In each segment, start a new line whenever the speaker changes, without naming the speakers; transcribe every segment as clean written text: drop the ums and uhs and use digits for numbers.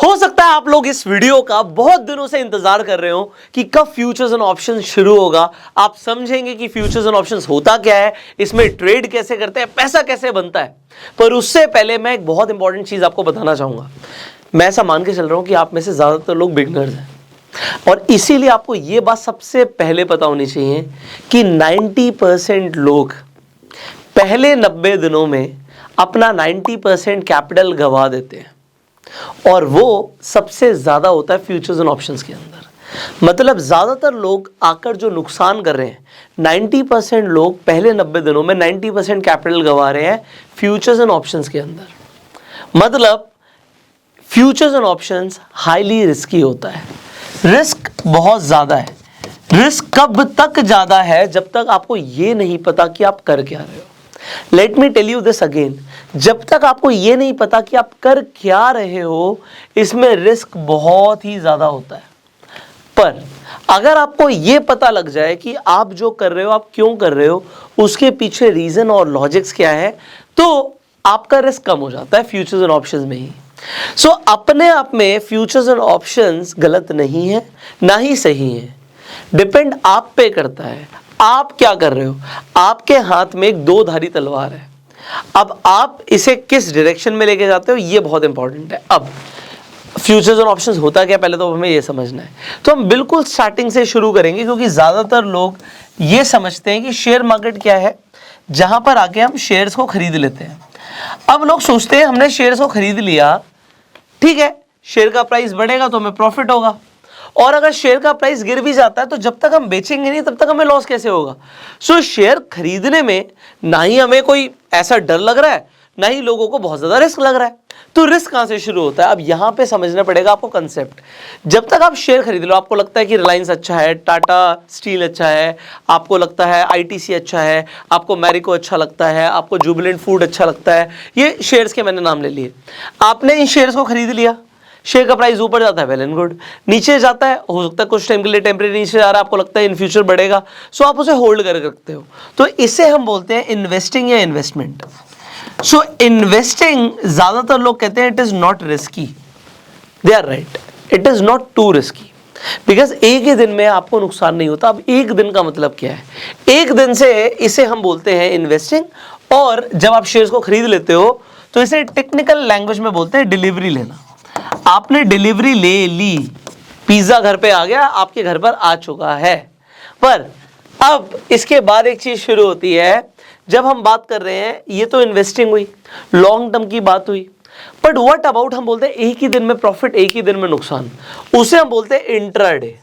हो सकता है आप लोग इस वीडियो का बहुत दिनों से इंतजार कर रहे हो कि कब फ्यूचर्स एंड ऑप्शंस शुरू होगा, आप समझेंगे कि फ्यूचर्स एंड ऑप्शंस होता क्या है, इसमें ट्रेड कैसे करते हैं, पैसा कैसे बनता है। पर उससे पहले मैं एक बहुत इंपॉर्टेंट चीज आपको बताना चाहूंगा। मैं ऐसा मान के चल रहा हूं कि आप में से ज्यादातर लोग बिगनर्स हैं और इसीलिए आपको यह बात सबसे पहले पता होनी चाहिए कि 90% लोग पहले 90 दिनों में अपना 90% कैपिटल गंवा देते हैं और वो सबसे ज्यादा होता है फ्यूचर्स एंड ऑप्शंस के अंदर। मतलब ज्यादातर लोग आकर जो नुकसान कर रहे हैं, 90% लोग पहले 90 दिनों में 90% कैपिटल गंवा रहे हैं फ्यूचर्स एंड ऑप्शंस के अंदर। मतलब futures and options highly risky होता है, रिस्क बहुत ज्यादा है। रिस्क कब तक ज्यादा है? जब तक आपको ये नहीं पता कि आप कर क्या रहे हो। Let me tell you this again, जब तक आपको ये नहीं पता कि आप कर क्या रहे हो, इसमें रिस्क बहुत ही ज्यादा होता है। पर अगर आपको ये पता लग जाए कि आप जो कर रहे हो, आप क्यों कर रहे हो, उसके पीछे रीजन और लॉजिक्स क्या है, तो आपका रिस्क कम हो जाता है फ्यूचर्स एंड ऑप्शंस में ही। सो अपने आप में फ्यूचर्स एंड ऑप्शंस गलत नहीं है, ना ही सही है। डिपेंड आप पे करता है, आप क्या कर रहे हो। आपके हाथ में एक दो धारी तलवार है, अब आप इसे किस डायरेक्शन में लेके जाते हो, ये बहुत इंपॉर्टेंट है। अब फ्यूचर्स और ऑप्शंस होता क्या, पहले तो हमें ये समझना है। तो हम बिल्कुल स्टार्टिंग से शुरू करेंगे, क्योंकि ज्यादातर लोग ये समझते हैं कि शेयर मार्केट क्या है, जहां पर आके हम शेयर्स को खरीद लेते हैं। अब लोग सोचते हैं हमने शेयर्स को खरीद लिया, ठीक है, शेयर का प्राइस बढ़ेगा तो हमें प्रॉफिट होगा, और अगर शेयर का प्राइस गिर भी जाता है तो जब तक हम बेचेंगे नहीं तब तक हमें लॉस कैसे होगा। सो शेयर खरीदने में ना ही हमें कोई ऐसा डर लग रहा है, ना ही लोगों को बहुत ज्यादा रिस्क लग रहा है। तो रिस्क कहां से शुरू होता है? अब यहां पे समझना पड़ेगा आपको कंसेप्ट। जब तक आप शेयर खरीद लो, आपको लगता है कि रिलायंस अच्छा है, टाटा स्टील अच्छा है, आपको लगता है आईटीसी अच्छा है, आपको मैरिको अच्छा लगता है, आपको जुबिलेंट फूड अच्छा लगता है, ये शेयर्स के मैंने नाम ले लिए। आपने इन शेयर्स को खरीद लिया, शेयर का प्राइस ऊपर जाता है, वेल एंड गुड। नीचे जाता है, हो सकता है कुछ टाइम के लिए टेम्परेरी नीचे जा रहा है, आपको लगता है इन फ्यूचर बढ़ेगा, सो आप उसे होल्ड करके रखते हो। तो इसे हम बोलते हैं इन्वेस्टिंग या इन्वेस्टमेंट। सो इन्वेस्टिंग ज्यादातर लोग कहते हैं it is not risky, they are right, it is not too risky, because एक ही दिन में आपको नुकसान नहीं होता। अब एक दिन का मतलब क्या है? एक दिन से इसे हम बोलते हैं इन्वेस्टिंग, और जब आप शेयर्स को खरीद लेते हो तो इसे टेक्निकल लैंग्वेज में बोलते हैं डिलीवरी लेना। आपने डिलीवरी ले ली, पिज्जा घर पे आ गया, आपके घर पर आ चुका है। पर अब इसके बाद एक चीज शुरू होती है, जब हम बात कर रहे हैं, ये तो इन्वेस्टिंग हुई, लॉन्ग टर्म की बात हुई, बट व्हाट अबाउट हम बोलते हैं एक ही दिन में प्रॉफिट, एक ही दिन में नुकसान, उसे हम बोलते हैं इंट्राडे।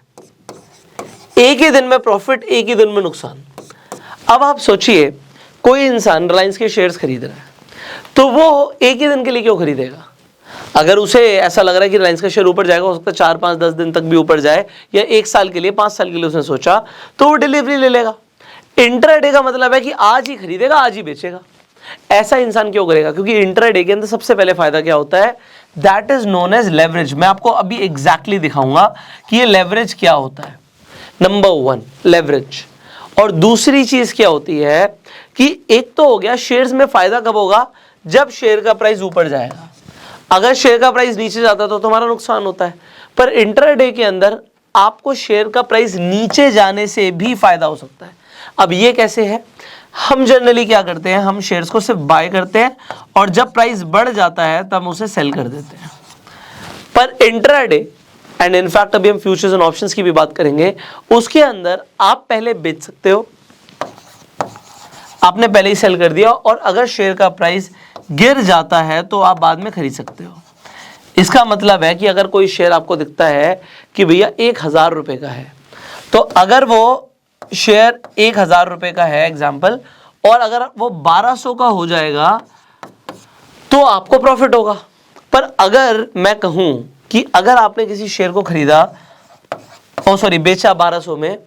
एक ही दिन में प्रॉफिट, एक ही दिन में नुकसान। अब आप सोचिए, कोई इंसान रिलायंस के शेयर्स खरीद रहा है, तो वो एक ही दिन के लिए क्यों खरीदेगा? अगर उसे ऐसा लग रहा है कि रिलायंस का शेयर ऊपर जाएगा, हो सकता है 4, 5, 10 दिन तक भी ऊपर जाए, या 1 साल के लिए, 5 साल के लिए उसने सोचा, तो वो डिलीवरी ले लेगा। इंट्राडे का मतलब है कि आज ही खरीदेगा, आज ही बेचेगा। ऐसा इंसान क्यों करेगा? क्योंकि इंट्राडे के अंदर सबसे पहले फायदा क्या होता है, that is known as leverage. मैं आपको अभी एग्जैक्टली दिखाऊंगा कि ये लेवरेज क्या होता है। नंबर 1 लेवरेज, और दूसरी चीज क्या होती है कि एक तो हो गया शेयर्स में फायदा कब होगा, जब शेयर का प्राइस ऊपर जाएगा। अगर शेयर का प्राइस नीचे जाता है तो तुम्हारा नुकसान होता है। पर इंट्राडे के अंदर आपको शेयर का प्राइस नीचे जाने से भी फायदा हो सकता है। अब ये कैसे है? हम जनरली क्या करते हैं, हम शेयर्स को सिर्फ बाय करते हैं, और जब प्राइस बढ़ जाता है तब हम उसे सेल कर देते हैं। पर इंट्राडे, एंड इनफैक्ट अभी हम फ्यूचर्स एंड ऑप्शंस की भी बात करेंगे, उसके अंदर आप पहले बेच सकते हो, आपने पहले ही सेल कर दिया, और अगर शेयर का प्राइस गिर जाता है तो आप बाद में खरीद सकते हो। इसका मतलब है कि अगर कोई शेयर आपको दिखता है कि भैया 1000 रुपए का है, तो अगर वो शेयर 1000 रुपए का है एग्जाम्पल, और अगर वो 1200 का हो जाएगा तो आपको प्रॉफिट होगा। पर अगर मैं कहूं कि अगर आपने किसी शेयर को खरीदा, बेचा 1200 में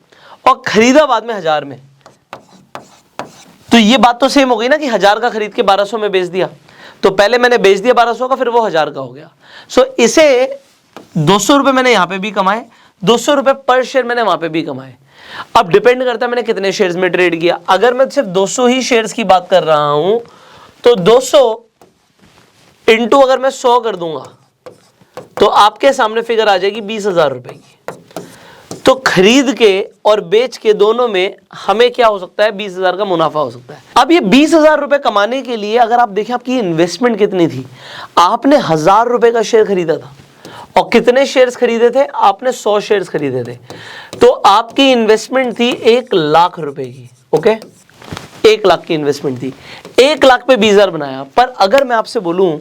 और खरीदा बाद में 1000 में, तो ये बात तो सेम हो गई ना कि 1000 का खरीद के 1200 में बेच दिया। तो पहले मैंने बेच दिया 1200 का, फिर वो 1000 का हो गया। सो इसे 200 रुपए मैंने यहां पे भी कमाए, 200 रुपए पर शेयर मैंने वहां पे भी कमाए। अब डिपेंड करता है मैंने कितने शेयर्स में ट्रेड किया। अगर मैं सिर्फ 200 ही शेयर्स की बात कर रहा हूं, तो 200 इंटू अगर मैं 100 कर दूंगा तो आपके सामने फिगर आ जाएगी 20,000 रुपए की। तो खरीद के और बेच के दोनों में हमें क्या हो सकता है, 20,000 का मुनाफा हो सकता है। अब ये 20,000 रुपए कमाने के लिए अगर आप देखें आपकी इन्वेस्टमेंट कितनी थी, आपने 1,000 रुपए का शेयर खरीदा था और कितने शेयर्स खरीदे थे, आपने 100 शेयर्स खरीदे थे, तो आपकी इन्वेस्टमेंट थी 1,00,000 रुपए की। ओके, 1,00,000 की इन्वेस्टमेंट थी, 1,00,000 पे 20,000 बनाया। पर अगर मैं आपसे बोलूं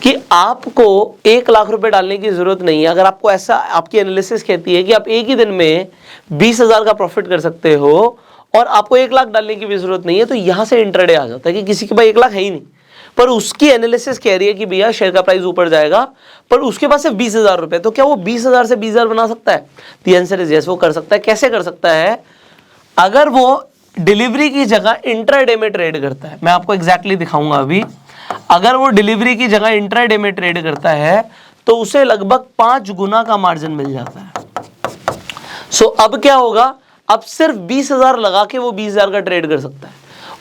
कि आपको 1,00,000 रुपए डालने की जरूरत नहीं है, अगर आपको ऐसा, आपकी एनालिसिस कहती है कि आप एक ही दिन में 20,000 का प्रॉफिट कर सकते हो और आपको 1,00,000 डालने की भी जरूरत नहीं है, तो यहां से इंट्राडे आ जाता है कि किसी के पास 1,00,000 है ही नहीं, पर उसकी एनालिसिस कह रही है कि भैया शेयर का प्राइस ऊपर जाएगा, पर उसके पास सिर्फ 20,000 रुपए। तो क्या वो 20,000 से 20,000 बना सकता है? द आंसर इज यस, वो कर सकता है। कैसे कर सकता है? अगर वो डिलीवरी की जगह इंट्राडे में ट्रेड करता है। मैं आपको एग्जैक्टली दिखाऊंगा अभी। अगर वो डिलीवरी की जगह इंट्राडे में ट्रेड करता है तो उसे लगभग 5 गुना का मार्जिन मिल जाता है। सो अब क्या होगा, अब सिर्फ 20,000 लगा के वो 20,000 का ट्रेड कर सकता है।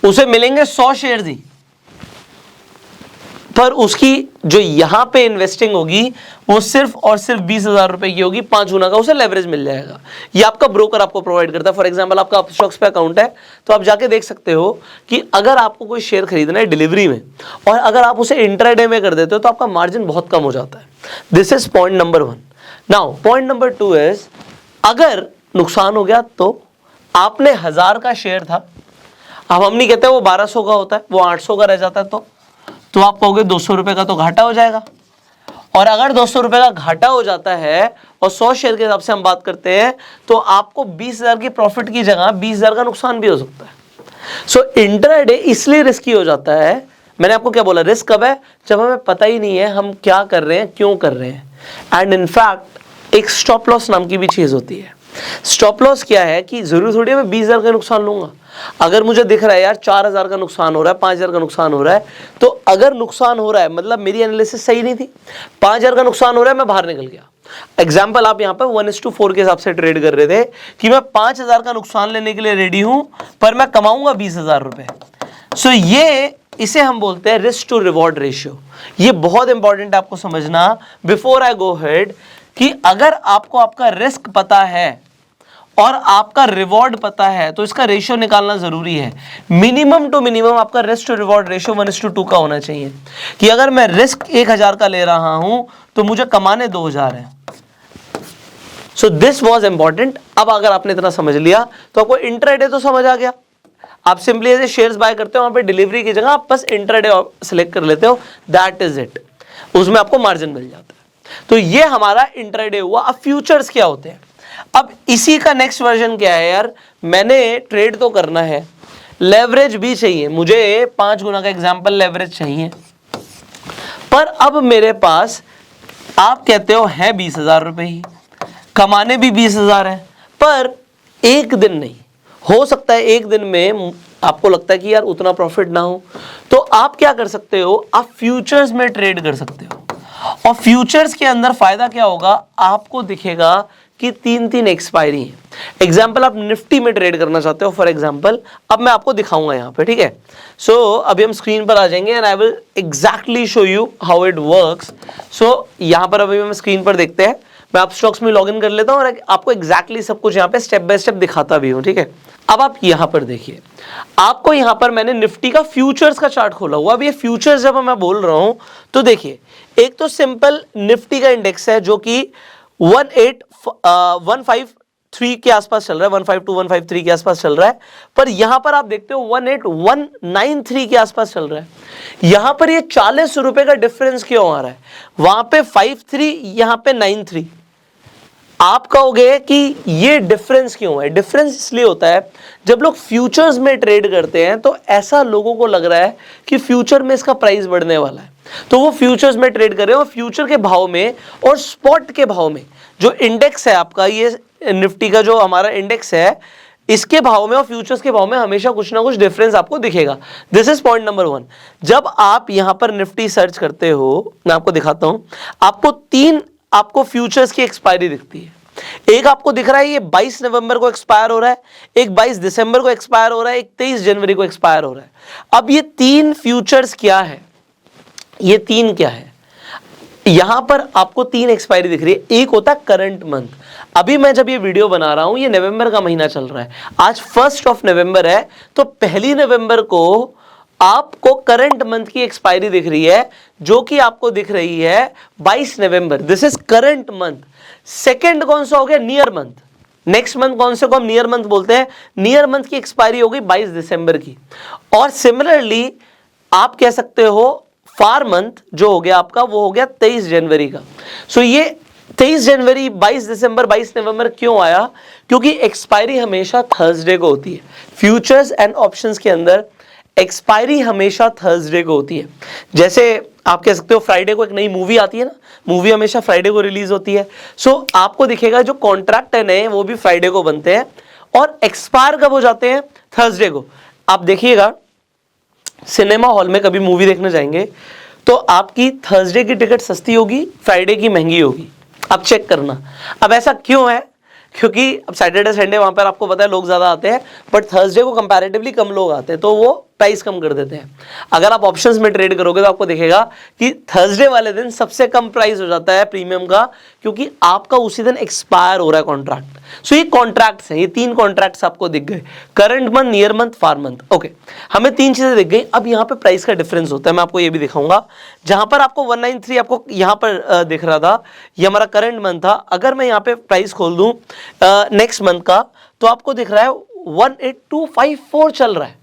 उसे मिलेंगे 100 शेयर ही, पर उसकी जो यहां पे इन्वेस्टिंग होगी वो सिर्फ और सिर्फ 20,000 रुपए की होगी, 5 गुना का उसे लेवरेज मिल जाएगा। ये आपका ब्रोकर आपको प्रोवाइड करता है। फॉर एग्जांपल आपका अपस्टॉक्स पे अकाउंट है, तो आप जाके देख सकते हो कि अगर आपको कोई शेयर खरीदना है डिलीवरी में और अगर आप उसे इंट्राडे में कर देते हो तो आपका मार्जिन बहुत कम हो जाता है। This is point number 1। Now point number 2 is, अगर नुकसान हो गया तो आपने 1,000 का शेयर था, अब हम नहीं कहते वो 1,200 का होता है, वो 800 का रह जाता है, तो आप कहोगे 200 रुपए का तो घाटा हो जाएगा। और अगर 200 रुपए का घाटा हो जाता है और 100 शेयर के हिसाब से हम बात करते हैं तो आपको 20,000 की प्रॉफिट की जगह 20,000 का नुकसान भी हो सकता है। सो इंट्राडे इसलिए रिस्की हो जाता है। मैंने आपको क्या बोला, रिस्क कब है, जब हमें पता ही नहीं है हम क्या कर रहे हैं, क्यों कर रहे हैं। एंड इनफैक्ट एक स्टॉप लॉस नाम की भी चीज होती है। स्टॉप लॉस क्या है कि जरूरी थोड़ी है मैं 20,000 का नुकसान लूंगा। अगर मुझे दिख रहा है यार 4,000 का नुकसान हो रहा है, 5,000 का नुकसान हो रहा है, तो अगर नुकसान हो रहा है मतलब मेरी एनालिसिस सही नहीं थी, 5,000 का नुकसान हो रहा है, मैं बाहर निकल गया। एग्जाम्पल आप यहाँ पर 1:4 के हिसाब से ट्रेड कर रहे थे कि मैं 5,000 का नुकसान लेने के लिए रेडी हूं पर मैं कमाऊंगा 20,000 रुपए। सो ये, इसे हम बोलते हैं रिस्क टू रिवॉर्ड रेशियो। ये बहुत इंपॉर्टेंट आपको समझना बिफोर आई गो हेड, कि अगर आपको आपका रिस्क पता है और आपका रिवॉर्ड पता है तो इसका रेशियो निकालना जरूरी है। मिनिमम टू मिनिमम आपका रिस्क टू रिवॉर्ड रेशियो 1:2 का होना चाहिए, कि अगर मैं रिस्क 1,000 का ले रहा हूं तो मुझे कमाने 2,000 है। So this was important. अब अगर आपने इतना समझ लिया तो आपको इंट्राडे तो समझ आ गया। आप सिंपली ऐसे शेयर्स बाय करते हो, वहां पे डिलीवरी की जगह आप बस इंट्राडे सिलेक्ट कर लेते हो, दैट इज इट, उसमें आपको मार्जिन मिल जाता है। तो ये हमारा इंट्राडे हुआ। अब फ्यूचर्स क्या होते हैं, अब इसी का नेक्स्ट वर्जन क्या है, यार मैंने ट्रेड तो करना है, लेवरेज भी चाहिए, मुझे 5 गुना का एग्जांपल लेवरेज चाहिए, पर अब मेरे पास आप कहते हो है 20,000 रुपए ही, कमाने भी 20,000 है, पर एक दिन नहीं हो सकता है, एक दिन में आपको लगता है कि यार उतना प्रॉफिट ना हो, तो आप क्या कर सकते हो, आप फ्यूचर्स में ट्रेड कर सकते हो। और फ्यूचर्स के अंदर फायदा क्या होगा, आपको दिखेगा कि 3-3 एक्सपायरी है। एग्जाम्पल आप निफ्टी में ट्रेड करना चाहते हो फॉर एग्जाम्पल, अब मैं आपको दिखाऊंगा यहाँ पे, ठीक है। सो अभी हम स्क्रीन पर आ जाएंगे and I will exactly show you how it works. So यहाँ पर अभी हम स्क्रीन पर देखते हैं, मैं आप स्टॉक्स में लॉग इन कर लेता हूँ और आपको एग्जैक्टली सब कुछ यहाँ पे स्टेप बाय स्टेप दिखाता भी हूँ, ठीक है। अब आप यहाँ पर देखिए, आपको यहाँ पर मैंने निफ्टी का फ्यूचर्स का चार्ट खोला हुआ। अब ये फ्यूचर्स जब मैं बोल रहा हूँ तो देखिए, एक तो सिंपल निफ्टी का इंडेक्स है जो कि 15153 के आसपास चल रहा है, 152 153 के आसपास चल रहा है, पर यहां पर आप देखते हो 18193 के आसपास चल रहा है। यहां पर ये 40 रुपए का डिफरेंस क्यों आ रहा है, वहां पे 53, यहां पे 93। आप कहोगे कि ये डिफरेंस क्यों है, डिफरेंस इसलिए होता है जब लोग फ्यूचर्स में ट्रेड करते हैं तो ऐसा लोगों को लग रहा है कि फ्यूचर में इसका प्राइस बढ़ने वाला है, तो वो फ्यूचर्स में ट्रेड कर रहे हो। फ्यूचर के भाव में और स्पॉट के भाव में जो इंडेक्स है आपका, ये निफ्टी का जो हमारा इंडेक्स है, इसके भाव में और फ्यूचर्स के भाव में हमेशा कुछ ना कुछ डिफरेंस आपको दिखेगा। This is point number 1। जब आप यहां पर निफ्टी सर्च करते हो, मैं आपको दिखाता हूं, आपको 3 आपको फ्यूचर्स की एक्सपायरी दिखती है। एक आपको दिख रहा है ये 22 नवंबर को एक्सपायर हो रहा है, एक 22 दिसंबर को एक्सपायर हो रहा है, एक 23 जनवरी को एक्सपायर हो रहा है। अब ये 3 फ्यूचर्स क्या है, ये 3 क्या है, यहां पर आपको 3 एक्सपायरी दिख रही है। एक होता है करंट मंथ। अभी मैं जब ये वीडियो बना रहा हूं, ये नवंबर का महीना चल रहा है, आज 1 नवंबर है, तो 1 नवंबर को आपको करंट मंथ की एक्सपायरी दिख रही है, जो कि आपको दिख रही है 22 November. This is current month. Second कौन सा हो गया? Near month. नेक्स्ट मंथ कौन से को हम नियर मंथ बोलते हैं? नियर मंथ की एक्सपायरी हो गई 22 दिसंबर की। और सिमिलरली आप कह सकते हो फार मंथ जो हो गया आपका, वो हो गया 23 जनवरी का। सो ये 23 जनवरी, 22 दिसंबर, 22 नवंबर क्यों आया? क्योंकि एक्सपायरी हमेशा थर्सडे को होती है। फ्यूचर्स एंड ऑप्शंस के अंदर एक्सपायरी हमेशा थर्सडे को होती है। जैसे आप कह सकते हो फ्राइडे को एक नई मूवी आती है ना, मूवी हमेशा फ्राइडे को रिलीज होती है। सो आपको दिखेगा जो कॉन्ट्रैक्ट है नए, वो भी फ्राइडे को बनते हैं और एक्सपायर कब हो जाते हैं? थर्सडे को। आप देखिएगा सिनेमा हॉल में कभी मूवी देखने जाएंगे तो आपकी थर्सडे की टिकट सस्ती होगी, फ्राइडे की महंगी होगी। आप चेक करना। अब ऐसा क्यों है? क्योंकि अब सैटरडे संडे वहां पर आपको पता है लोग ज्यादा आते हैं, बट थर्सडे को कंपैरेटिवली कम लोग आते हैं, तो वो प्राइस कम कर देते हैं। अगर आप ऑप्शंस में ट्रेड करोगे तो आपको दिखेगा कि थर्सडे वाले दिन सबसे कम प्राइस हो जाता है प्रीमियम का, क्योंकि आपका उसी दिन एक्सपायर हो रहा है कॉन्ट्रैक्ट। सो ये कॉन्ट्रैक्ट्स हैं, ये 3 कॉन्ट्रैक्ट्स आपको दिख गए, करंट मंथ, नियर मंथ, फार मंथ। ओके, हमें 3 चीजें दिख गई। अब यहाँ पे प्राइस का डिफरेंस होता है, मैं आपको ये भी दिखाऊंगा। जहां पर आपको 193 आपको यहाँ पर दिख रहा था, ये हमारा करंट मंथ था। अगर मैं यहाँ पे प्राइस खोल दूं नेक्स्ट मंथ का, तो आपको दिख रहा है 18254 चल रहा है,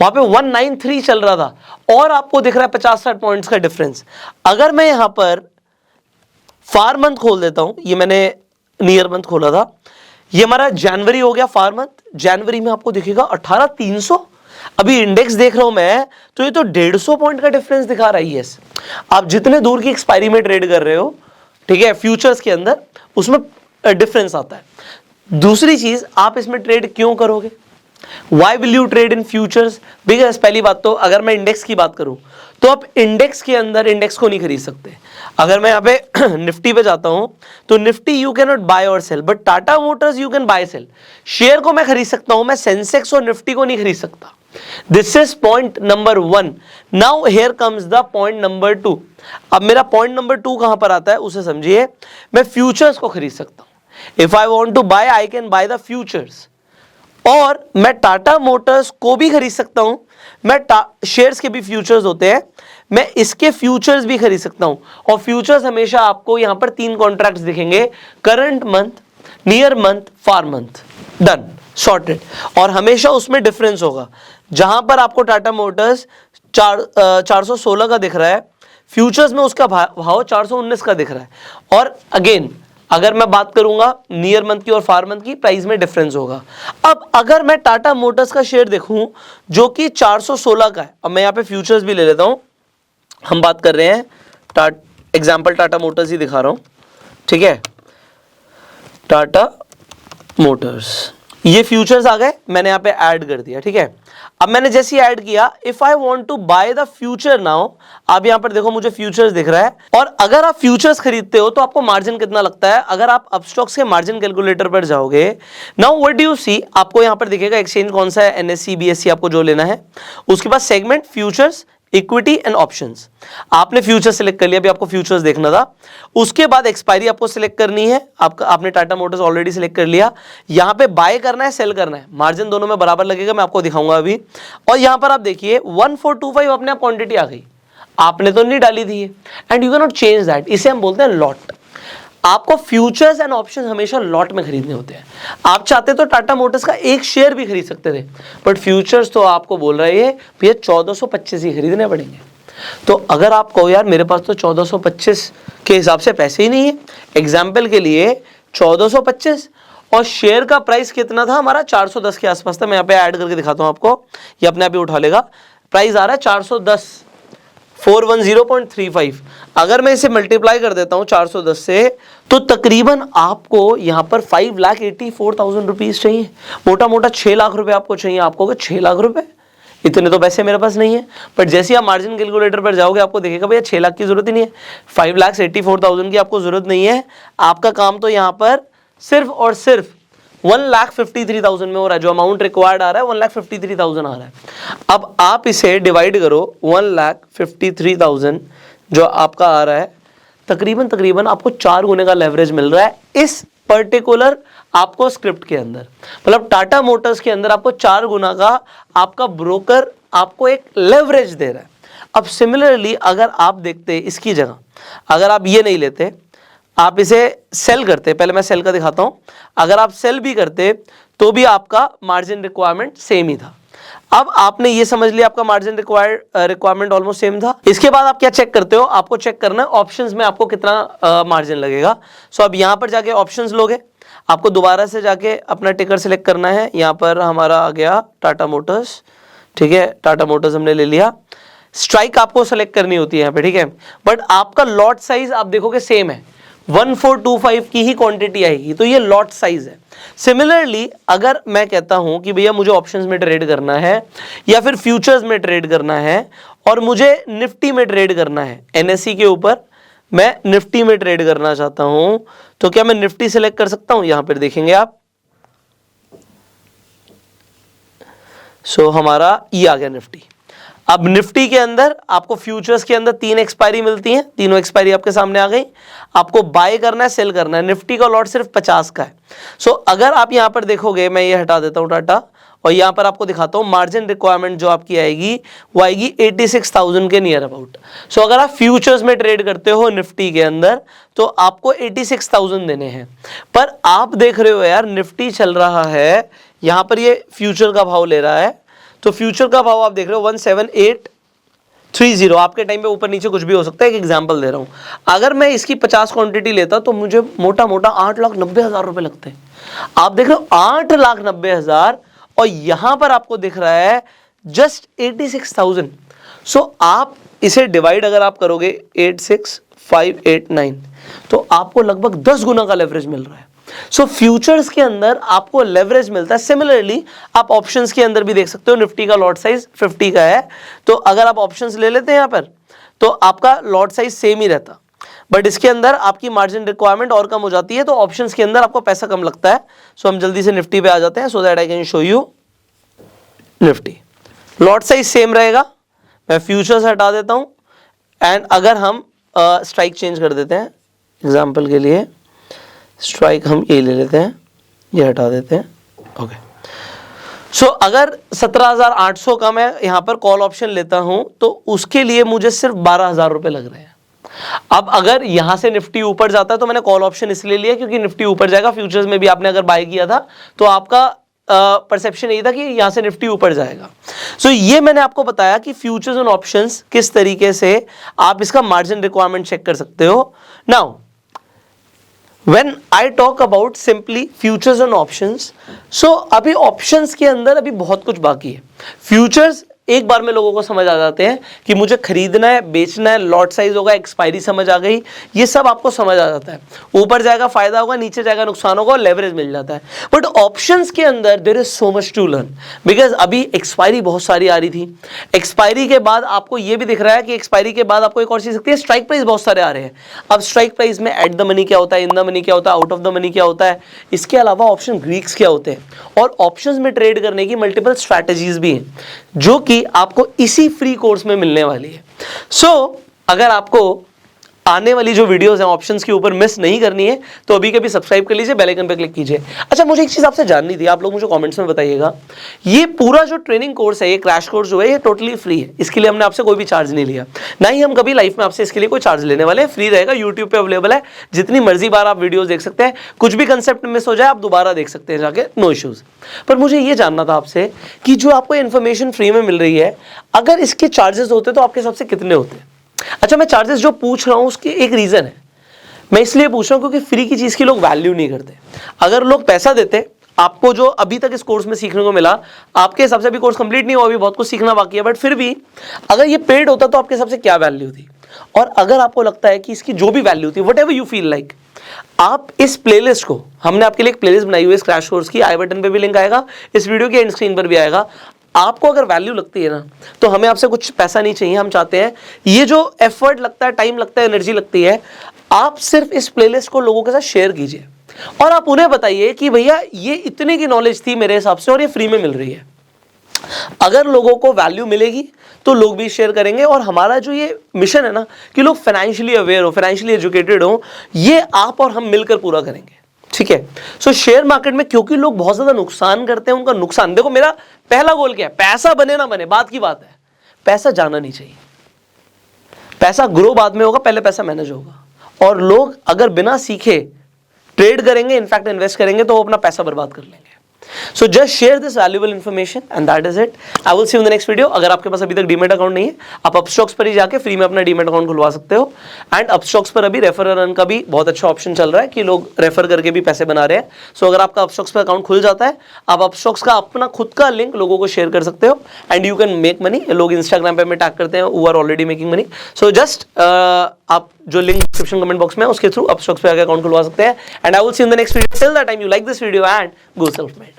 वहां पे 193 चल रहा था, और आपको दिख रहा है 50-60 पॉइंट्स का डिफरेंस। अगर मैं यहां पर फार मंथ खोल देता हूं, ये मैंने नियर मंथ खोला था, ये हमारा जनवरी हो गया फार मंथ। जनवरी में आपको दिखेगा 18300। अभी इंडेक्स देख रहा हूं मैं, तो ये तो 150 पॉइंट का डिफरेंस दिखा रहा है। यस, आप जितने दूर की एक्सपायरी में ट्रेड कर रहे हो, ठीक है, फ्यूचर्स के अंदर, उसमें डिफरेंस आता है। दूसरी चीज, आप इसमें ट्रेड क्यों करोगे? Why will you trade in futures? Because पहली बात तो अगर मैं इंडेक्स की बात करूं तो आप इंडेक्स के अंदर इंडेक्स को नहीं खरीद सकते। अगर मैं यहाँ पे निफ्टी पे जाता हूं तो Nifty you can not buy और sell, but Tata motors you can buy sell. Share को मैं खरीद सकता हूं, मैं सेंसेक्स और निफ्टी को नहीं खरीद सकता। This is point number 1। Now here comes the point number 2। अब मेरा पॉइंट नंबर 2 कहां पर आता है उसे समझिए। मैं फ्यूचर्स को खरीद सकता हूं। If I want to buy, I can buy the futures. और मैं टाटा मोटर्स को भी खरीद सकता हूं, मैं शेयर्स के भी फ्यूचर्स होते हैं, मैं इसके फ्यूचर्स भी खरीद सकता हूं। और फ्यूचर्स हमेशा आपको यहां पर 3 कॉन्ट्रैक्ट्स दिखेंगे, करंट मंथ, नियर मंथ, फार मंथ। Done, sorted. और हमेशा उसमें डिफरेंस होगा। जहां पर आपको टाटा मोटर्स 416 का दिख रहा है, फ्यूचर्स में उसका भाव 419 का दिख रहा है। और अगेन अगर मैं बात करूंगा नियर मंथ की और फार मंथ की, प्राइस में डिफरेंस होगा। अब अगर मैं टाटा मोटर्स का शेयर देखूं जो कि 416 का है, अब मैं यहां पे फ्यूचर्स भी ले लेता हूं, हम बात कर रहे हैं एग्जांपल टाटा मोटर्स ही दिखा रहा हूं, ठीक है, टाटा मोटर्स, ये फ्यूचर्स आ गए, मैंने यहां पे ऐड कर दिया, ठीक है। अब मैंने जैसे ही ऐड किया, if I want to buy the future now, आप यहां पर देखो मुझे फ्यूचर्स दिख रहा है। और अगर आप फ्यूचर्स खरीदते हो तो आपको मार्जिन कितना लगता है? अगर आप अपस्टॉक्स के मार्जिन कैलकुलेटर पर जाओगे, now what do you see, आपको यहां पर दिखेगा एक्सचेंज कौन सा है, एनएससी, बीएससी, आपको जो लेना है। उसके बाद segment, futures, equity and options. आपने फ्यूचर सिलेक्ट कर लिया, अभी आपको फ्यूचर्स देखना था। उसके बाद एक्सपायरी आपको सिलेक्ट करनी है, आपने टाटा मोटर्स ऑलरेडी सिलेक्ट कर लिया। यहां पे बाय करना है, सेल करना है, मार्जिन दोनों में बराबर लगेगा, मैं आपको दिखाऊंगा अभी। और यहां पर आप देखिए 1425 अपने आप क्वांटिटी आ गई, आपने तो नहीं डाली थी, and you can not change that. इसे हम बोलते हैं लॉट। आपको फ्यूचर्स एंड ऑप्शन हमेशा लॉट में खरीदने होते हैं। आप चाहते तो टाटा मोटर्स का एक शेयर भी खरीद सकते थे, बट फ्यूचर्स तो आपको बोल रहे हैं भैया 1425 ही खरीदने पड़ेंगे। तो अगर आप कहो यार मेरे पास तो 1425 के हिसाब से पैसे ही नहीं है, एग्जाम्पल के लिए 1425 और शेयर का प्राइस कितना था हमारा, 410 के आसपास था। मैं यहाँ पे ऐड करके दिखाता हूँ आपको, ये अपने आप ही उठा लेगा। प्राइस आ रहा है 410, 410.35। अगर मैं इसे मल्टीप्लाई कर देता हूं 410 से, तो तकरीबन आपको यहां पर 5,84,000 रुपीज चाहिए। मोटा मोटा 6 लाख रुपए आपको चाहिए। आपको 6 लाख रुपए, इतने तो पैसे मेरे पास नहीं है। बट जैसे आप मार्जिन कैलकुलेटर पर जाओगे आपको देखेगा भैया 6 लाख की जरूरत ही नहीं है, 5,84,000 की आपको जरूरत नहीं है। आपका काम तो यहां पर सिर्फ और सिर्फ 1,53,000 में हो रहा है। जो अमाउंट रिक्वायर्ड आ रहा है 1,53,000 आ रहा है। अब आप इसे डिवाइड करो, 1,53,000 जो आपका आ रहा है, तकरीबन आपको 4 गुने का लेवरेज मिल रहा है इस पर्टिकुलर आपको स्क्रिप्ट के अंदर। मतलब टाटा मोटर्स के अंदर आपको 4 गुना का आपका ब्रोकर आपको एक लेवरेज दे रहा है। अब सिमिलरली अगर आप देखते इसकी जगह, अगर आप ये नहीं लेते, आप इसे सेल करते, पहले मैं सेल का दिखाता हूं, अगर आप सेल भी करते तो भी आपका मार्जिन रिक्वायरमेंट सेम ही था। अब आपने ये समझ लिया आपका मार्जिन रिक्वायरमेंट ऑलमोस्ट सेम था। इसके बाद आप क्या चेक करते हो, आपको चेक करना है ऑप्शंस में आपको कितना मार्जिन लगेगा। सो अब यहां पर जाके ऑप्शंस लोगे, आपको दोबारा से जाके अपना टिकर सिलेक्ट करना है। यहां पर हमारा आ गया टाटा मोटर्स, ठीक है, टाटा मोटर्स हमने ले लिया। स्ट्राइक आपको सेलेक्ट करनी होती है यहाँ पे, ठीक है, बट आपका लॉट साइज आप देखोगे सेम है, 1425 की ही क्वांटिटी आएगी, तो ये लॉट साइज है। सिमिलरली अगर मैं कहता हूं कि भैया मुझे ऑप्शंस में ट्रेड करना है या फिर फ्यूचर्स में ट्रेड करना है और मुझे निफ्टी में ट्रेड करना है, एनएसई के ऊपर मैं निफ्टी में ट्रेड करना चाहता हूं, तो क्या मैं निफ्टी सेलेक्ट कर सकता हूं? यहां पर देखेंगे आप, सो हमारा ये आ गया निफ्टी। अब निफ्टी के अंदर आपको फ्यूचर्स के अंदर 3 एक्सपायरी मिलती हैं, तीनों एक्सपायरी आपके सामने आ गई। आपको बाय करना है, सेल करना है। निफ्टी का लॉट सिर्फ 50 का है। सो अगर आप यहां पर देखोगे, मैं ये हटा देता हूं टाटा, और यहां पर आपको दिखाता हूं मार्जिन रिक्वायरमेंट जो आपकी आएगी वो आएगी 86,000 के नियर अबाउट। सो अगर आप फ्यूचर्स में ट्रेड करते हो निफ्टी के अंदर तो आपको 86,000 देने हैं। पर आप देख रहे हो यार निफ्टी चल रहा है, यहां पर ये फ्यूचर का भाव ले रहा है, तो फ्यूचर का भाव आप देख रहे हो 17830। आपके टाइम पे ऊपर नीचे कुछ भी हो सकता है, एक एग्जांपल दे रहा हूं। अगर मैं इसकी 50 क्वांटिटी लेता तो मुझे मोटा मोटा 8,90,000 रुपए लगते हैं। आप देख रहे हो 8,90,000 और यहां पर आपको दिख रहा है जस्ट 86,000। सो आप इसे डिवाइड अगर आप करोगे 86589 तो आपको लगभग 10 गुना का लेवरेज मिल रहा है। सो फ्यूचर्स के अंदर आपको लेवरेज मिलता है। सिमिलरली आप ऑप्शंस के अंदर भी देख सकते हो, निफ्टी का लॉट साइज 50 का है, तो अगर आप ऑप्शंस ले लेते हैं यहां पर तो आपका लॉट साइज सेम ही रहता, बट इसके अंदर आपकी मार्जिन रिक्वायरमेंट और कम हो जाती है, तो ऑप्शंस के अंदर आपको पैसा कम लगता है। सो हम जल्दी से निफ्टी पे आ जाते हैं so that I can show you Nifty. Lot size same रहेगा, मैं फ्यूचर्स हटा देता हूं एंड अगर हम स्ट्राइक चेंज कर देते हैं, एग्जाम्पल के लिए स्ट्राइक हम ये ले लेते हैं, ये हटा देते हैं, ओके। सो अगर 17,800 का मैं यहां पर कॉल ऑप्शन लेता हूं तो उसके लिए मुझे सिर्फ 12,000 रुपए लग रहे हैं। अब अगर यहां से निफ्टी ऊपर जाता है तो मैंने कॉल ऑप्शन इसलिए लिया क्योंकि निफ्टी ऊपर जाएगा। फ्यूचर्स में भी आपने अगर बाय किया था तो आपका परसेप्शन यही था कि यहां से निफ्टी ऊपर जाएगा। सो ये मैंने आपको बताया कि फ्यूचर्स और ऑप्शंस किस तरीके से आप इसका मार्जिन रिक्वायरमेंट चेक कर सकते हो। Now When I talk about simply futures and options, so अभी options के अंदर अभी बहुत कुछ बाकी है। Futures एक बार में लोगों को समझ आ जाते हैं कि मुझे खरीदना है, बेचना है, लॉट साइज होगा, एक्सपायरी समझ आ गई, ये सब आपको समझ आ जाता है। ऊपर जाएगा फायदा होगा, नीचे जाएगा नुकसान होगा और लेवरेज मिल जाता है। बट ऑप्शंस के अंदर there is so much to learn, because अभी एक्सपायरी बहुत सारी आ रही थी। एक्सपायरी के बाद आपको ये भी दिख रहा है कि एक्सपायरी के बाद आपको एक और चीज दिखती है, स्ट्राइक प्राइस बहुत सारे आ रहे हैं। अब स्ट्राइक प्राइस में एट द मनी क्या होता है, इन द मनी क्या होता है, आउट ऑफ द मनी क्या होता है, इसके अलावा ऑप्शन ग्रीक्स क्या होते हैं, और ऑप्शंस में ट्रेड करने की मल्टीपल स्ट्रैटेजीज भी हैं जो कि आपको इसी फ्री कोर्स में मिलने वाली है। सो अगर आपको आने वाली जो वीडियोस हैं ऑप्शंस के ऊपर मिस नहीं करनी है तो अभी कभी सब्सक्राइब कर लीजिए, बेल आइकन पे क्लिक कीजिए। अच्छा, मुझे एक चीज आपसे जाननी थी, आप लोग मुझे कमेंट्स में बताइएगा, ये पूरा जो ट्रेनिंग कोर्स है, ये क्रैश कोर्स जो है, ये टोटली फ्री है। इसके लिए हमने आपसे कोई भी चार्ज नहीं लिया, ना ही हम कभी लाइफ में आपसे इसके लिए कोई चार्ज लेने वाले हैं। फ्री रहेगा, यूट्यूब पे अवेलेबल है, जितनी मर्जी बार आप वीडियोस देख सकते हैं। कुछ भी कंसेप्ट मिस हो जाए आप दोबारा देख सकते हैं जाके, नो इश्यूज। पर मुझे ये जानना था आपसे कि जो आपको इन्फॉर्मेशन फ्री में मिल रही है, अगर इसके चार्जेस होते तो आपके हिसाब से कितने होते? अच्छा, मैं चार्जेस जो पूछ रहा हूं उसकी एक रीजन है, मैं इसलिए पूछ रहा हूं क्योंकि फ्री की चीज की लोग वैल्यू नहीं करते। अगर लोग पैसा देते, आपको जो अभी तक इस कोर्स में सीखने को मिला, आपके हिसाब से अभी कोर्स कंप्लीट नहीं हुआ, अभी बहुत कुछ सीखना बाकी है, बट फिर भी अगर ये पेड होता तो आपके हिसाब से क्या वैल्यू थी? और अगर आपको लगता है कि इसकी जो भी वैल्यू थी, व्हाटएवर यू फील लाइक, आप इस प्लेलिस्ट को, हमने आपके लिए एक प्लेलिस्ट बनाई हुई है क्रैश कोर्स की, आई बटन पे भी लिंक आएगा, इस वीडियो के एंड स्क्रीन पर भी आएगा। आपको अगर वैल्यू लगती है ना, तो हमें आपसे कुछ पैसा नहीं चाहिए, हम चाहते हैं ये जो एफर्ट लगता है, टाइम लगता है, एनर्जी लगती है, आप सिर्फ इस प्लेलिस्ट को लोगों के साथ शेयर कीजिए और आप उन्हें बताइए कि भैया ये इतने की नॉलेज थी मेरे हिसाब से और ये फ्री में मिल रही है। अगर लोगों को वैल्यू मिलेगी तो लोग भी शेयर करेंगे, और हमारा जो ये मिशन है ना कि लोग फाइनेंशियली अवेयर हो, फाइनेंशियली एजुकेटेड हो, ये आप और हम मिलकर पूरा करेंगे, ठीक है। सो शेयर मार्केट में क्योंकि लोग बहुत ज्यादा नुकसान करते हैं, उनका नुकसान देखो, मेरा पहला गोल क्या है, पैसा बने ना बने बात की बात है, पैसा जाना नहीं चाहिए। पैसा ग्रो बाद में होगा, पहले पैसा मैनेज होगा। और लोग अगर बिना सीखे ट्रेड करेंगे, इनफैक्ट इन्वेस्ट करेंगे, तो वो अपना पैसा बर्बाद कर लेंगे। So just share this valuable information and that is it. I will see you in the next video. अगर आपके पास अभी तक डीमेट अकाउंट नहीं है, आप अपस्टॉक्स पर ही जाके फ्री में अपना डीमेट अकाउंट खुलवा सकते हो। एंड अपस्टॉक्स पर अभी रेफर अर्न का भी बहुत अच्छा ऑप्शन चल रहा है कि लोग रेफर करके भी पैसे बना रहे हैं। सो अगर आपका अपस्टॉक्स पर अकाउंट खुल जाता है, आप अपस्टॉक्स का अपना खुद का लिंक लोगों को शेयर कर सकते हो and you can make money. लोग इंस्टाग्राम पे में टैग करते हैं who are already making money. So just आप जो लिंक डिस्क्रिप्शन कमेंट बॉक्स में है उसके थ्रू अपस्टॉक्स पे आके अकाउंट खुलवा सकते हैं। And I will see in the next video. Till that time you like this video and go self made.